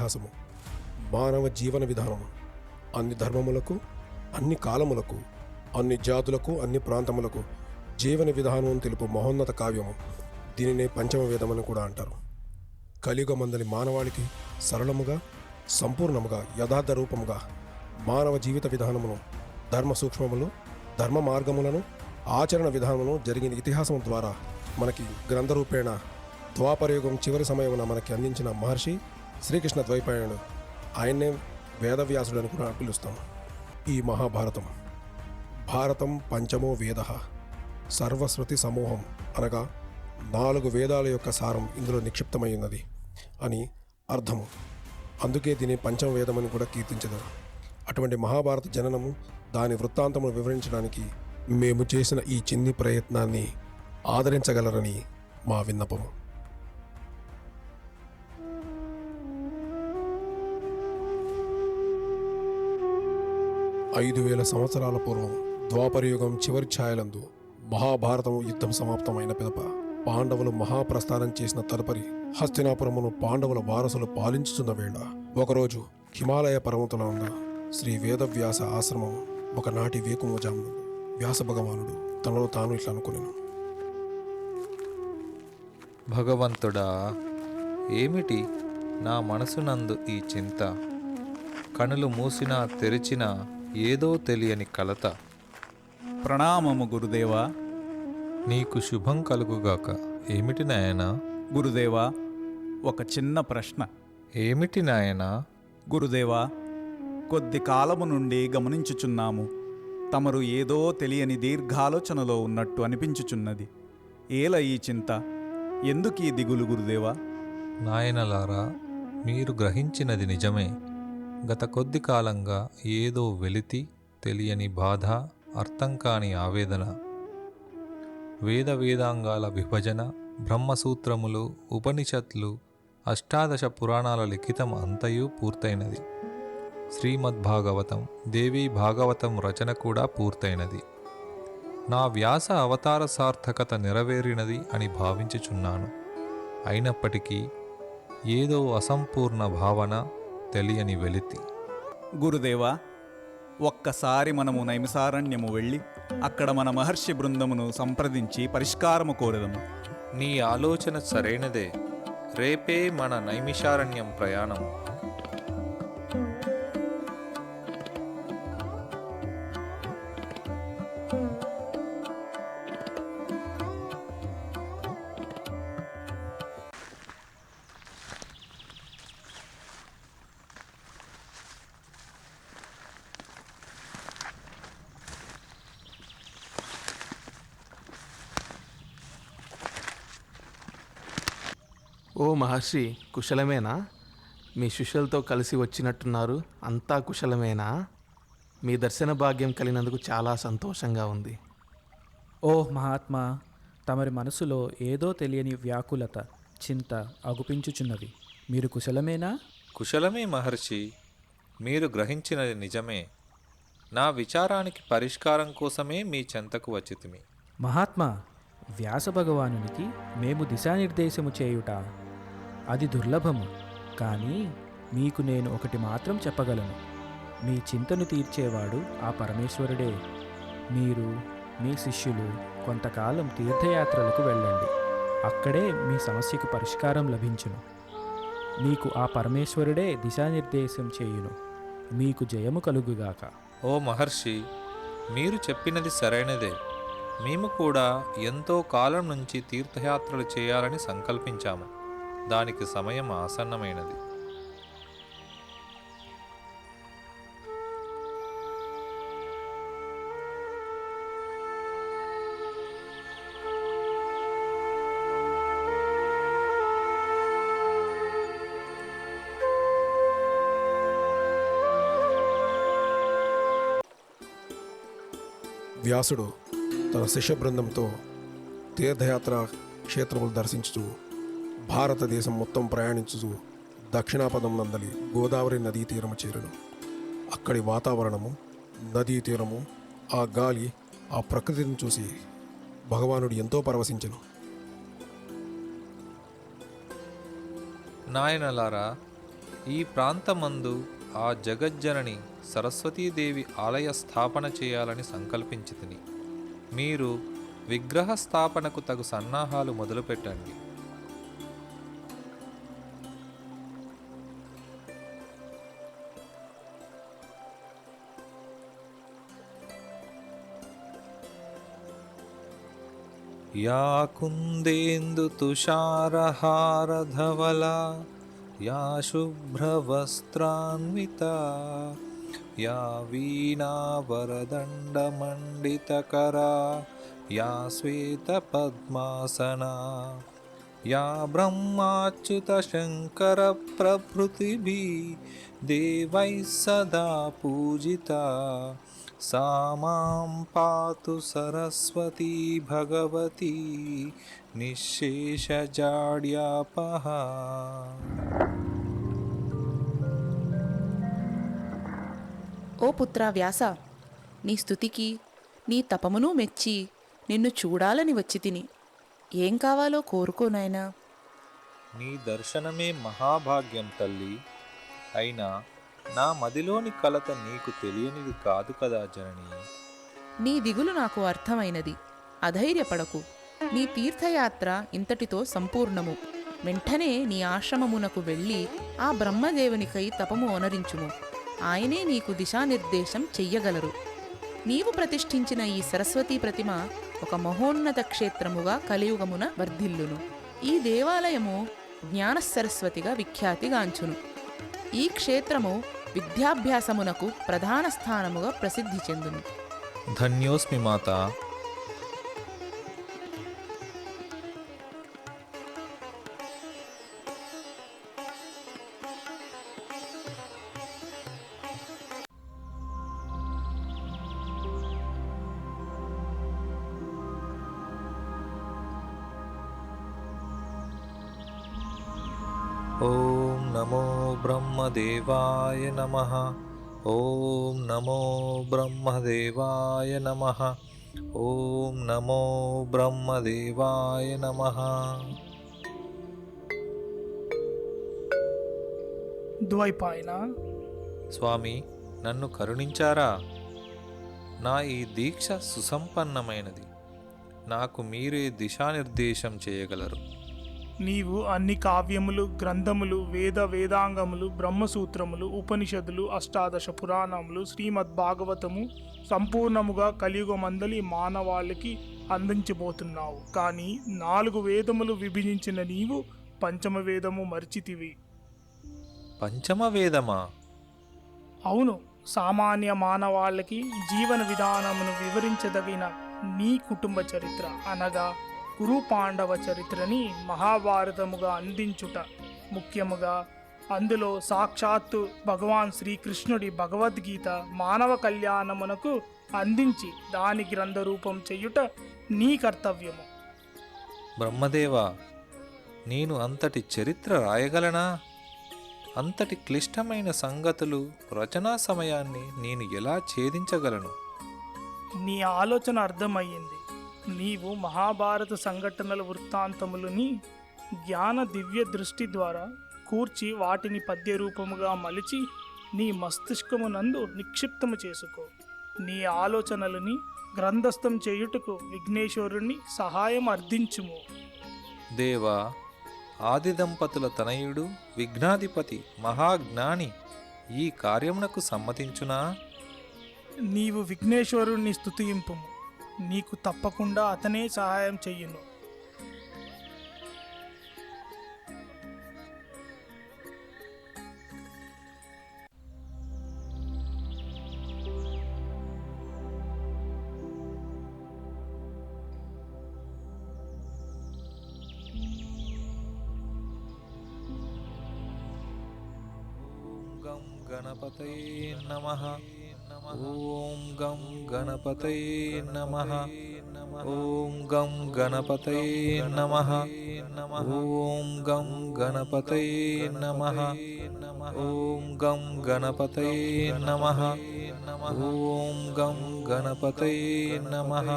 ఇతిహాసము, మానవ జీవన విధానము, అన్ని ధర్మములకు, అన్ని కాలములకు, అన్ని జాతులకు, అన్ని ప్రాంతములకు జీవన విధానం తెలుపు మహోన్నత కావ్యము. దీనినే పంచమ వేదమని కూడా అంటారు. కలియుగమందలి మానవాళికి సరళముగా, సంపూర్ణముగా, యథార్థ రూపముగా మానవ జీవిత విధానమును, ధర్మ సూక్ష్మములు, ధర్మ మార్గములను, ఆచరణ విధానమును జరిగిన ఇతిహాసం ద్వారా మనకి గ్రంథరూపేణ ద్వాపరయుగం చివరి సమయమున మనకి అందించిన మహర్షి శ్రీకృష్ణ ద్వైపాయనుడు. ఆయన్నే వేదవ్యాసుడని కూడా పిలుస్తాం. ఈ మహాభారతం, భారతం పంచమో వేద, సర్వశ్రుతి సమూహం అనగా 4 వేదాల యొక్క సారం ఇందులో నిక్షిప్తమై ఉన్నది అని అర్థము. అందుకే దీని పంచమ వేదమని కూడా కీర్తించదు. అటువంటి మహాభారత జననము, దాని వృత్తాంతమును వివరించడానికి మేము చేసిన ఈ చిన్ని ప్రయత్నాన్ని ఆదరించగలరని మా విన్నపము. 5000 సంవత్సరాల పూర్వం ద్వాపరయుగం చివరి ఛాయలందు మహాభారతము యుద్ధం సమాప్తమైన పిదప పాండవులు మహాప్రస్థానం చేసిన తదుపరి హస్తినాపురమును పాండవుల వారసులు పాలించుతున్న వేళ ఒకరోజు హిమాలయ పర్వతంలో ఉన్న శ్రీ వేదవ్యాస ఆశ్రమం ఒకనాటి వేకుమోజాము వ్యాస భగవానుడు తనలో తాను ఇట్లా అనుకునేను. భగవంతుడా, ఏమిటి నా మనసునందు ఈ చింత? కనులు మూసినా తెరిచినా ఏదో తెలియని కలత. ప్రణామము గురుదేవా. నీకు శుభం కలుగుగాక. ఏమిటి నాయనా? గురుదేవా, ఒక చిన్న ప్రశ్న. ఏమిటి నాయనా? గురుదేవా, కొద్ది కాలము నుండి గమనించుచున్నాము. తమరు ఏదో తెలియని దీర్ఘాలోచనలో ఉన్నట్టు అనిపించుచున్నది. ఏల ఈ చింత? ఎందుకీ దిగులు గురుదేవా? నాయనలారా, మీరు గ్రహించినది నిజమే. గత కొద్ది కాలంగా ఏదో వెలితి, తెలియని బాధ, అర్థం కాని ఆవేదన. వేదాంగాల విభజన, బ్రహ్మసూత్రములు, ఉపనిషత్లు, అష్టాదశ పురాణాల లిఖితం అంతయు పూర్తయినది. శ్రీమద్భాగవతం, దేవీ భాగవతం రచన కూడా పూర్తయినది. నా వ్యాస అవతార సార్థకత నెరవేరినది అని భావించుచున్నాను. అయినప్పటికీ ఏదో అసంపూర్ణ భావన, తెలియని వెలితి. గురుదేవా, ఒక్కసారి మనము నైమిసారణ్యము వెళ్ళి అక్కడ మన మహర్షి బృందమును సంప్రదించి పరిష్కారము కోరదము. నీ ఆలోచన సరైనదే. రేపే మన నైమిషారణ్యం ప్రయాణం. ఓ మహర్షి, కుశలమేనా? మీ శిష్యులతో కలిసి వచ్చినట్టున్నారు. అంతా కుశలమేనా? మీ దర్శన భాగ్యం కలిగినందుకు చాలా సంతోషంగా ఉంది. ఓ మహాత్మా, తమరి మనసులో ఏదో తెలియని వ్యాకులత, చింత అగుపించుచున్నవి. మీరు కుశలమేనా? కుశలమే మహర్షి. మీరు గ్రహించినది నిజమే. నా విచారానికి పరిష్కారం కోసమే మీ చెంతకు వచ్చితిమి. మహాత్మా, వ్యాస భగవానునికి మేము దిశానిర్దేశము చేయుట అది దుర్లభము. కానీ మీకు నేను ఒకటి మాత్రం చెప్పగలను. మీ చింతను తీర్చేవాడు ఆ పరమేశ్వరుడే. మీరు, మీ శిష్యులు కొంతకాలం తీర్థయాత్రలకు వెళ్ళండి. అక్కడే మీ సమస్యకు పరిష్కారం లభించును. మీకు ఆ పరమేశ్వరుడే దిశానిర్దేశం చేయును. మీకు జయము కలుగుగాక. ఓ మహర్షి, మీరు చెప్పినది సరైనదే. మేము కూడా ఎంతో కాలం నుంచి తీర్థయాత్రలు చేయాలని సంకల్పించాము. దానికి సమయం ఆసన్నమైనది. వ్యాసుడు తన శిష్య బృందంతో తీర్థయాత్ర క్షేత్రములు దర్శించుతూ భారతదేశం మొత్తం ప్రయాణించుతూ దక్షిణాపదం నందలి గోదావరి నదీ తీరము చేరును. అక్కడి వాతావరణము, నదీ తీరము, ఆ గాలి, ఆ ప్రకృతిని చూసి భగవానుడు ఎంతో పరవశించెను. నాయనలారా, ఈ ప్రాంతమందు ఆ జగజ్జనని సరస్వతీదేవి ఆలయ స్థాపన చేయాలని సంకల్పించితిని. మీరు విగ్రహ స్థాపనకు తగు సన్నాహాలు మొదలుపెట్టండి. या कुन्देन्दुतुषारहारधवला या शुभ्रवस्त्रान्विता या वीणावरदण्डमण्डितकरा या श्वेतपद्मासना या ब्रह्माच्युतशङ्करप्रभृतिभिः देवैः सदा पूजिता सा मां पातु सरस्वती भगवती निःशेषजाड्यापः. ఓ పుత్రా వ్యాస, నీ స్తుతికి నీ తపమును మెచ్చి నిన్ను చూడాలని వచ్చి తిని. ఏం కావాలో కోరుకోనాయనా. నీ దర్శనమే మహాభాగ్యం తల్లి. అయినా నా మదిలోని కలత నీకు తెలియనిది కాదు కదా జనని. నీ దిగులు నాకు అర్థమైనది. అధైర్యపడకు. నీ తీర్థయాత్ర ఇంతటితో సంపూర్ణము. వెంటనే నీ ఆశ్రమమునకు వెళ్ళి ఆ బ్రహ్మదేవునికై తపము ఓనరించుము. ఆయనే నీకు దిశానిర్దేశం చెయ్యగలరు. నీవు ప్రతిష్ఠించిన ఈ సరస్వతీ ప్రతిమ ఒక మహోన్నత క్షేత్రముగా కలియుగమున వర్ధిల్లును. ఈ దేవాలయము జ్ఞాన సరస్వతిగా విఖ్యాతిగాంచును. ఈ క్షేత్రము విద్యాభ్యాసమునకు ప్రధాన స్థానముగా ప్రసిద్ధి చెందును. ధన్యోస్మి మాత. ఓం నమో బ్రహ్మదేవాయ నమః. ఓం నమో బ్రహ్మదేవాయ నమః. ఓం నమో బ్రహ్మదేవాయ నమః. ద్వైపాయన, స్వామి, నన్ను కరుణించారా? నా ఈ దీక్ష సుసంపన్నమైనది. నాకు మీరే దిశానిర్దేశం చేయగలరు. నీవు అన్ని కావ్యములు, గ్రంథములు, వేదాంగములు, బ్రహ్మసూత్రములు, ఉపనిషదులు, అష్టాదశ పురాణములు, శ్రీమద్భాగవతము సంపూర్ణముగా కలియుగమందలి మానవాళికి అందించబోతున్నావు. కానీ 4 వేదములు విభజించిన నీవు పంచమ వేదము మరిచితివి. పంచమ వేదమా? అవును. సామాన్య మానవాళికి జీవన విధానమును వివరించదగిన నీ కుటుంబ చరిత్ర అనగా కురు పాండవ చరిత్రని మహాభారతముగా అందించుట ముఖ్యముగా. అందులో సాక్షాత్తు భగవాన్ శ్రీకృష్ణుడి భగవద్గీత మానవ కళ్యాణమునకు అందించి దాని గ్రంథ రూపం చెయ్యుట నీ కర్తవ్యము. బ్రహ్మదేవా, నేను అంతటి చరిత్ర రాయగలనా? అంతటి క్లిష్టమైన సంగతులు రచనా సమయాన్ని నేను ఎలా ఛేదించగలను? నీ ఆలోచన అర్థమయ్యింది. నీవు మహాభారత సంఘటనల వృత్తాంతములని జ్ఞాన దివ్య దృష్టి ద్వారా కూర్చి వాటిని పద్య రూపముగా మలిచి నీ మస్తిష్కమునందు నిక్షిప్తము చేసుకో. నీ ఆలోచనలని గ్రంథస్థం చేయుటకు విఘ్నేశ్వరుణ్ణి సహాయం అర్థించుము. దేవా, ఆది దంపతుల తనయుడు విఘ్నాధిపతి మహాజ్ఞాని ఈ కార్యమునకు సమ్మతించునా? నీవు విఘ్నేశ్వరుణ్ణి స్తుతింపుము. నీకు తప్పకుండా అతనే సహాయం చెయ్యును. గం గణపతయే నమః. ఓం గం గణపతయే నమః. ఓం గం గణపతయే నమః. ఓం గం గణపతయే నమః. ఓం గం గణపతయే నమః. ఓం గం గణపతయే నమః.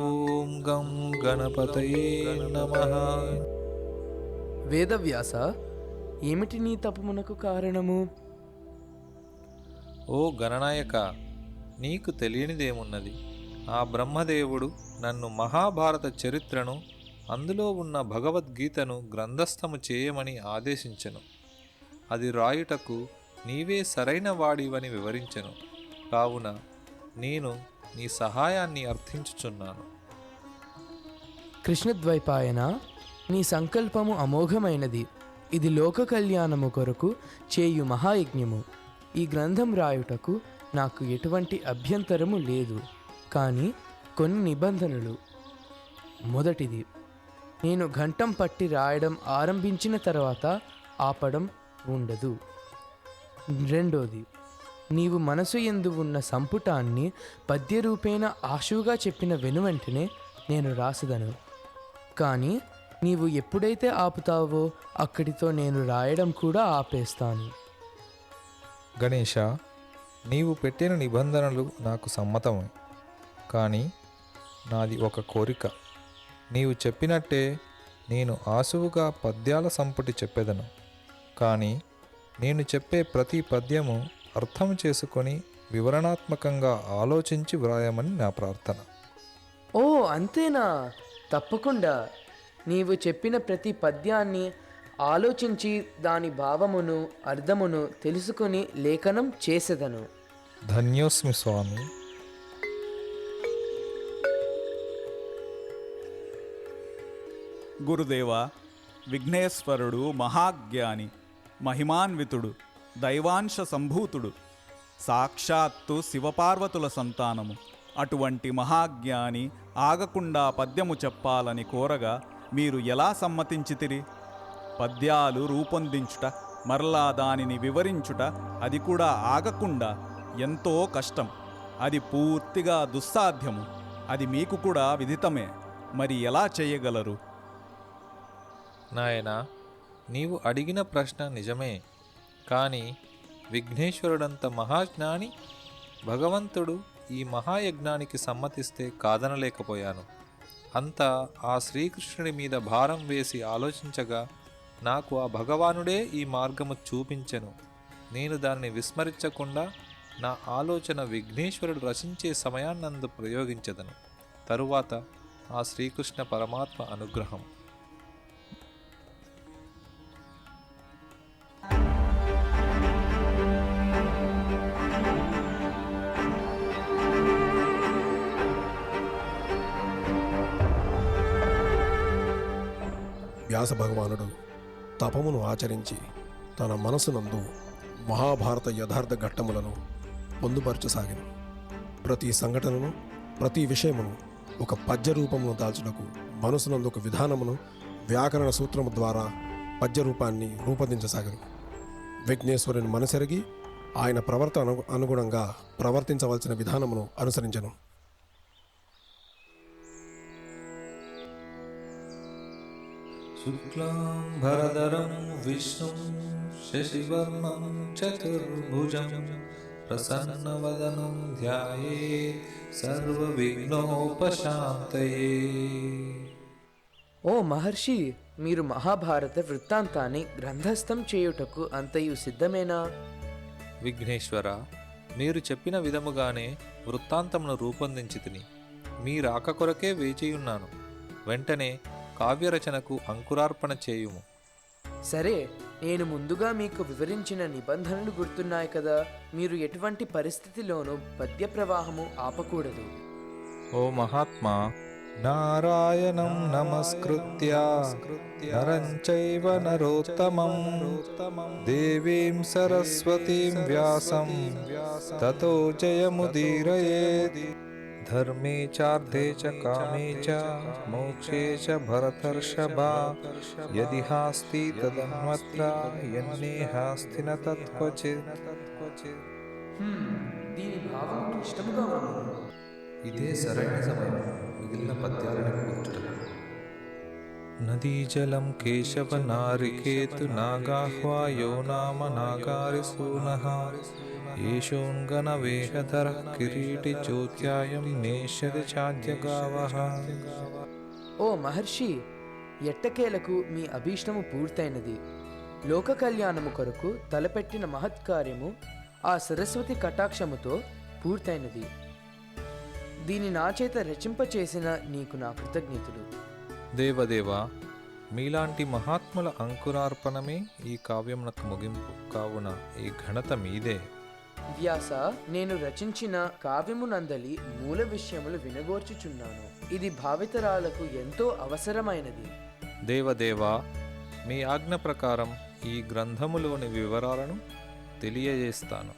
ఓం గం గణపతయే నమః. వేదవ్యాస, ఏమిటి నీ తపమునకు కారణము? ఓ గణనాయక, నీకు తెలియనిదేమున్నది? ఆ బ్రహ్మదేవుడు నన్ను మహాభారత చరిత్రను, అందులో ఉన్న భగవద్గీతను గ్రంథస్థము చేయమని ఆదేశించెను. అది రాయుటకు నీవే సరైన వాడివని వివరించెను. కావున నేను నీ సహాయాన్ని అర్థించుచున్నాను. కృష్ణద్వైపాయన, నీ సంకల్పము అమోఘమైనది. ఇది లోక కళ్యాణము కొరకు చేయు మహాయజ్ఞము. ఈ గ్రంథం రాయుటకు నాకు ఎటువంటి అభ్యంతరము లేదు. కానీ కొన్ని నిబంధనలు. మొదటిది, నేను ఘంటం పట్టి రాయడం ఆరంభించిన తర్వాత ఆపడం ఉండదు. రెండోది, నీవు మనసు యందు ఉన్న సంపుటాన్ని పద్యరూపేణ ఆశువుగా చెప్పిన వెనువెంటనే నేను రాసదను. కానీ నీవు ఎప్పుడైతే ఆపుతావో అక్కడితో నేను రాయడం కూడా ఆపేస్తాను. గణేష, నీవు పెట్టిన నిబంధనలు నాకు సమ్మతమే. కానీ నాది ఒక కోరిక. నీవు చెప్పినట్టే నేను ఆసువుగా పద్యాల సంపుటి చెప్పెదను. కానీ నేను చెప్పే ప్రతి పద్యము అర్థం చేసుకొని వివరణాత్మకంగా ఆలోచించి వ్రాయమని నా ప్రార్థన. ఓ అంతేనా? తప్పకుండా. నీవు చెప్పిన ప్రతి పద్యాన్ని ఆలోచించి దాని భావమును అర్థమును తెలుసుకొని లేఖనం చేసేదను. ధన్యోస్మి స్వామి. గురుదేవ, విఘ్నేశ్వరుడు మహాజ్ఞాని, మహిమాన్వితుడు, దైవాంశ సంభూతుడు, సాక్షాత్తు శివపార్వతుల సంతానము. అటువంటి మహాజ్ఞాని ఆగకుండా పద్యము చెప్పాలని కోరగా మీరు ఎలా సమ్మతించితిరి? పద్యాలు రూపొందించుట, మరలా దానిని వివరించుట, అది కూడా ఆగకుండా ఎంతో కష్టం. అది పూర్తిగా దుస్సాధ్యము. అది మీకు కూడా విదితమే. మరి ఎలా చేయగలరు? నాయనా, నీవు అడిగిన ప్రశ్న నిజమే. కానీ విఘ్నేశ్వరుడంత మహాజ్ఞాని భగవంతుడు ఈ మహాయజ్ఞానికి సమ్మతిస్తే కాదనలేకపోయాను. అంతా ఆ శ్రీకృష్ణుడి మీద భారం వేసి ఆలోచించగా నాకు ఆ భగవానుడే ఈ మార్గము చూపించెను. నేను దాన్ని విస్మరించకుండా నా ఆలోచన విఘ్నేశ్వరుడు రచించే సమయాన్నందు ప్రయోగించదను. తరువాత ఆ శ్రీకృష్ణ పరమాత్మ అనుగ్రహం. వ్యాస భగవానుడు తపమును ఆచరించి తన మనసునందు మహాభారత యథార్థ ఘట్టములను పొందుపరచసాగిను. ప్రతి సంఘటనను, ప్రతి విషయమును ఒక పద్య రూపమును దాల్చుటకు మనసునందు ఒక విధానమును వ్యాకరణ సూత్రము ద్వారా పద్యరూపాన్ని రూపొందించసాగను. విఘ్నేశ్వరుని మనసెరిగి ఆయన ప్రవర్తన అనుగుణంగా ప్రవర్తించవలసిన విధానమును అనుసరించను. శుక్లాంబరధరం విష్ణుం శశివర్ణం చతుర్భుజం ప్రసన్నవదనం ధ్యాయేత్ సర్వవిఘ్నోపశాంతయే. ఓ మహర్షి, మీరు మహాభారత వృత్తాంతాన్ని గ్రంథస్థం చేయుటకు అంతయు సిద్ధమేనా? విఘ్నేశ్వర, మీరు చెప్పిన విధముగానే వృత్తాంతమును రూపొందించి తిని మీ రాక కొరకే వేచియున్నాను. వెంటనే కావ్యరచనకు అంకురార్పణ చేయుము. సరే, నేను ముందుగా మీకు వివరించిన నిబంధనలు గుర్తున్నాయి కదా. మీరు ఎటువంటి పరిస్థితిలోనూ పద్య ప్రవాహము ఆపకూడదు. ఓ మహాత్మా, నారాయణం నమస్కృత్య నరం చైవ నరోత్తమం దేవీం సరస్వతీం వ్యాసం తతో జయముదీరయేత్. ధర్మే చార్థే చ కామే చ మోక్షే చ భరతర్షభా యది హాస్తి తదన్వత్ర యన్నేహాస్తి న తత్క్వచిత్. దీని భావం క్లిష్టముగా ఉంది. ఇదే సరైన సమయం మిగిలిన పద్యాలను కూర్చుటకు. నదీజలం కేశవ నారికేతు నాగాహ్వాయో నామ నాగారిసూనః ఏషోంగన వేషధర కిరీటి జ్యోత్యాయం నేష్యతి చాద్యగావః. ఓ మహర్షి, ఎట్టకేలకు మీ అభీష్టము పూర్తయినది. లోక కళ్యాణము కొరకు తలపెట్టిన మహత్కార్యము ఆ సరస్వతి కటాక్షముతో పూర్తయినది. దీని నా చేత రచింపచేసిన నీకు నా కృతజ్ఞతలు. దేవదేవా, మీలాంటి మహాత్ముల అంకురార్పణమే ఈ కావ్యమునకు ముగింపు కావున ఈ ఘనత మీదే. వ్యాస, నేను రచించిన కావ్యమునందలి మూల విషయములు వినగోర్చుచున్నాను. ఇది భావితరాలకు ఎంతో అవసరమైనది. దేవదేవా, మీ ఆజ్ఞ ప్రకారం ఈ గ్రంథములోని వివరాలను తెలియజేస్తాను.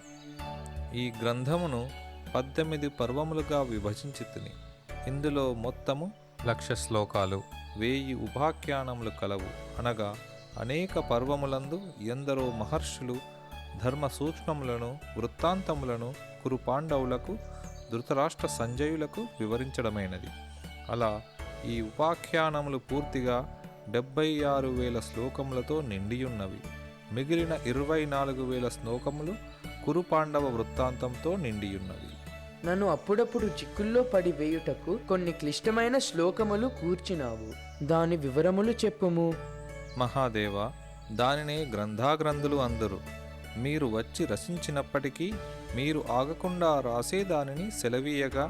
ఈ గ్రంథమును 18 పర్వములుగా విభజించితిని. ఇందులో మొత్తము 1,00,000 శ్లోకాలు, 1000 ఉపాఖ్యానములు కలవు. అనగా అనేక పర్వములందు ఎందరో మహర్షులు ధర్మ సూక్ష్మములను, వృత్తాంతములను కురు పాండవులకు, ధృతరాష్ట్ర సంజయులకు వివరించడమైనది. అలా ఈ ఉపాఖ్యానములు పూర్తిగా 76,000 శ్లోకములతో నిండియున్నవి. మిగిలిన 24,000 శ్లోకములు కురు పాండవ వృత్తాంతంతో నిండియున్నవి. నన్ను అప్పుడప్పుడు చిక్కుల్లో పడి వేయుటకు కొన్ని క్లిష్టమైన శ్లోకములు కూర్చినావు. దాని వివరములు చెప్పుము. మహాదేవ, దానినే గ్రంథాగ్రంథులు అందరు. మీరు వచ్చి రచించినప్పటికీ మీరు ఆగకుండా రాసే దానిని సెలవీయగా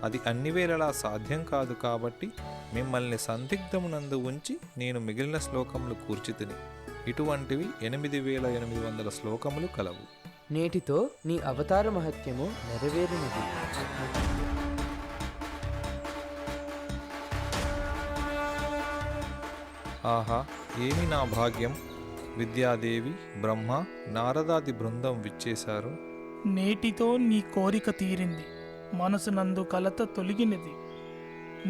అది అన్ని వేళలా సాధ్యం కాదు. కాబట్టి మిమ్మల్ని సందిగ్ధమునందు ఉంచి నేను మిగిలిన శ్లోకములు కూర్చితిని. ఇటువంటివి 8,800 శ్లోకములు కలవు. నేటితో నీ అవతార మహత్యము నెరవేరినది. ఆహా, ఏమి నా భాగ్యం! విద్యాదేవి, బ్రహ్మ, నారదాది బృందం విచ్చేశారు. నేటితో నీ కోరిక తీరింది. మనసునందు కలత తొలగినది.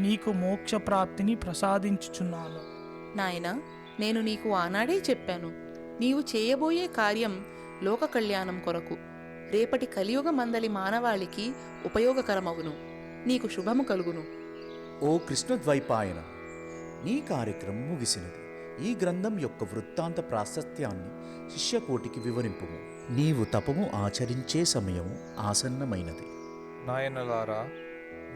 నీకు మోక్ష ప్రాప్తిని ప్రసాదించుచున్నాను. నాయనా, నేను నీకు ఆనాడే చెప్పాను, నీవు చేయబోయే కార్యం లోక కళ్యాణం కొరకు, రేపటి కలియుగ మందలి మానవాళికి ఉపయోగకరమగును. నీకు శుభము కలుగును. ఓ కృష్ణద్వైపాయన, నీ కార్యక్రమం ముగిసినది. ఈ గ్రంథం యొక్క వృత్తాంత ప్రాశస్త్యాన్ని శిష్యకోటికి వివరింపుము. నీవు తపము ఆచరించే సమయము ఆసన్నమైనది. నాయనలారా,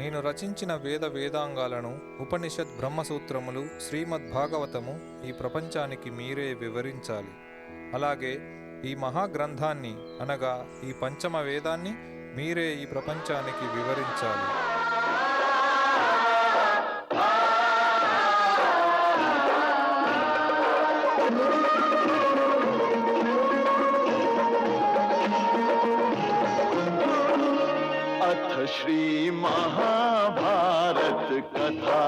నేను రచించిన వేదాంగాలను, ఉపనిషత్ బ్రహ్మసూత్రములు, శ్రీమద్ భాగవతము ఈ ప్రపంచానికి మీరే వివరించాలి. అలాగే ఈ మహాగ్రంథాన్ని అనగా ఈ పంచమ వేదాన్ని మీరే ఈ ప్రపంచానికి వివరించాలి. अथ श्री महाभारत कथा।